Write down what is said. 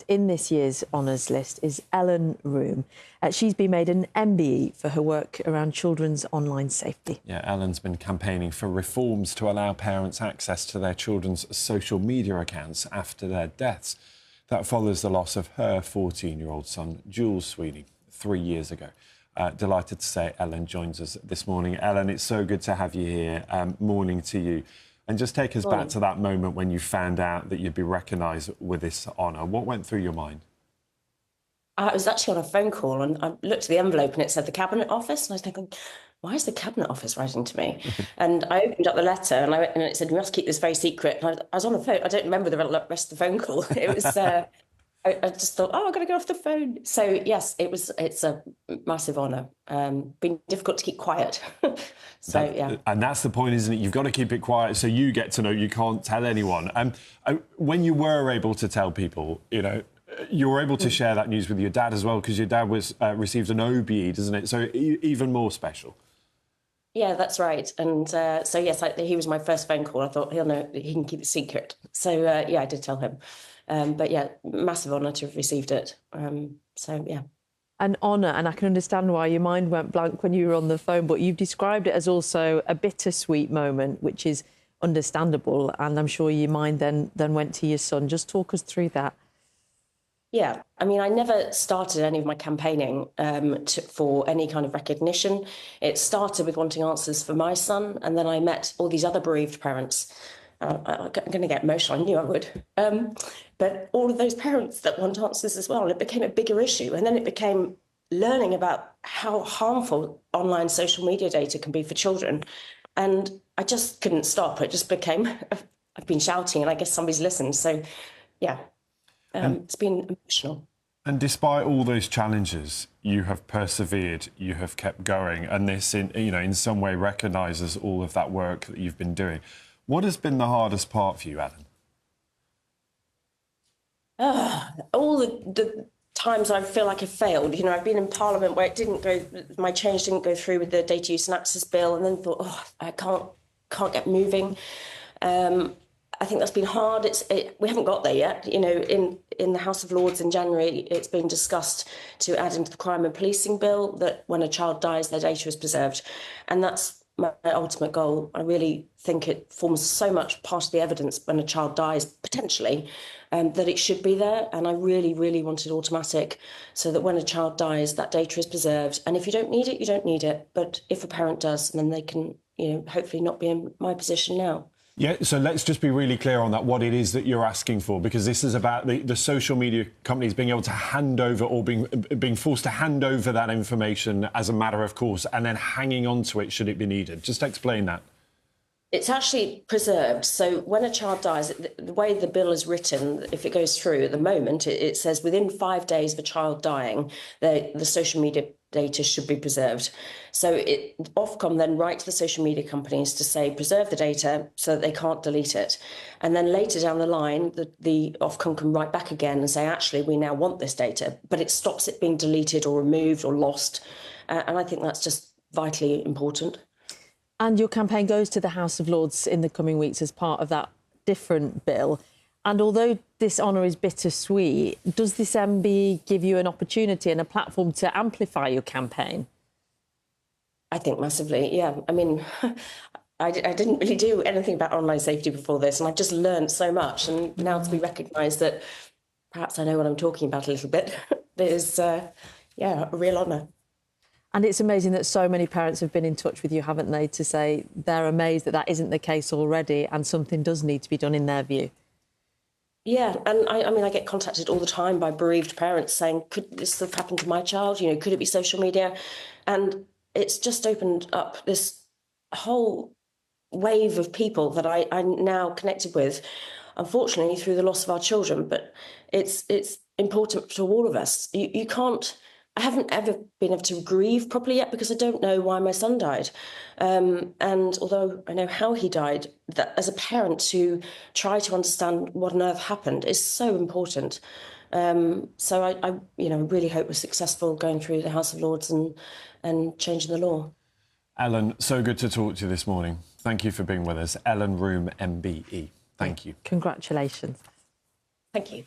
in this year's honours list is Ellen Roome. She's been made an MBE for her work around children's online safety. Yeah, Ellen's been campaigning for reforms to allow parents access to their children's social media accounts after their deaths. That follows the loss of her 14-year-old son, Jules Sweeney, 3 years ago. Delighted to say Ellen joins us this morning. Ellen, it's so good to have you here. Morning to you. And just take us back to that moment when you found out that you'd be recognised with this honour. What went through your mind? I was actually on a phone call and I looked at the envelope and it said the Cabinet Office. And I was thinking, why is the Cabinet Office writing to me? And I opened up the letter and it said, you must keep this very secret. And I was on the phone. I don't remember the rest of the phone call. It was... I just thought, oh, I've got to get off the phone. So, yes, it's a massive honour. Been difficult to keep quiet. Yeah. And that's the point, isn't it? You've got to keep it quiet so you get to know, you can't tell anyone. When you were able to tell people, you know, you were able to share that news with your dad as well, because your dad was received an OBE, doesn't it? So even more special. Yeah, that's right. And so, yes, he was my first phone call. I thought he'll know, he can keep it secret. So, yeah, I did tell him. But yeah, massive honour to have received it. So, yeah. An honour, and I can understand why your mind went blank when you were on the phone, but you've described it as also a bittersweet moment, which is understandable. And I'm sure your mind then went to your son. Just talk us through that. Yeah, I mean, I never started any of my campaigning for any kind of recognition. It started with wanting answers for my son, and then I met all these other bereaved parents. I'm going to get emotional, I knew I would. But all of those parents that want answers as well, and it became a bigger issue. And then it became learning about how harmful online social media data can be for children. And I just couldn't stop. It just became, I've been shouting and I guess somebody's listened. So, yeah, it's been emotional. And despite all those challenges, you have persevered, you have kept going, and this, in some way recognises all of that work that you've been doing. What has been the hardest part for you, Ellen? All the times I feel like I failed. You know, I've been in Parliament where my change didn't go through with the data use and access bill, and then thought, oh, I can't get moving. I think that's been hard. We haven't got there yet. You know, in the House of Lords in January, it's been discussed to add into the crime and policing bill that when a child dies, their data is preserved, and that's my ultimate goal. I really think it forms so much part of the evidence when a child dies, potentially, that it should be there. And I really, really want it automatic so that when a child dies, that data is preserved. And if you don't need it, you don't need it. But if a parent does, then they can, hopefully not be in my position now. Yeah, so let's just be really clear on that, what it is that you're asking for, because this is about the social media companies being able to hand over or being forced to hand over that information as a matter of course and then hanging on to it should it be needed. Just explain that. It's actually preserved. So when a child dies, the way the bill is written, if it goes through at the moment, it says within 5 days of a child dying, the social media data should be preserved. So Ofcom then write to the social media companies to say preserve the data so that they can't delete it. And then later down the line, the Ofcom can write back again and say, actually, we now want this data, but it stops it being deleted or removed or lost. And I think that's just vitally important. And your campaign goes to the House of Lords in the coming weeks as part of that different bill. And although this honour is bittersweet, does this MBE give you an opportunity and a platform to amplify your campaign? I think massively, yeah. I mean, I didn't really do anything about online safety before this, and I've just learned so much. And now to be recognised that perhaps I know what I'm talking about a little bit is, a real honour. And it's amazing that so many parents have been in touch with you, haven't they, to say they're amazed that that isn't the case already and something does need to be done in their view. Yeah, and I mean, I get contacted all the time by bereaved parents saying, could this have happened to my child? You know, could it be social media? And it's just opened up this whole wave of people that I'm now connected with, unfortunately, through the loss of our children. But it's important to all of us. You can't... I haven't ever been able to grieve properly yet because I don't know why my son died. And although I know how he died, that as a parent to try to understand what on earth happened is so important. So I really hope we're successful going through the House of Lords and changing the law. Ellen, so good to talk to you this morning. Thank you for being with us. Ellen Roome, MBE. Thank you. Congratulations. Thank you.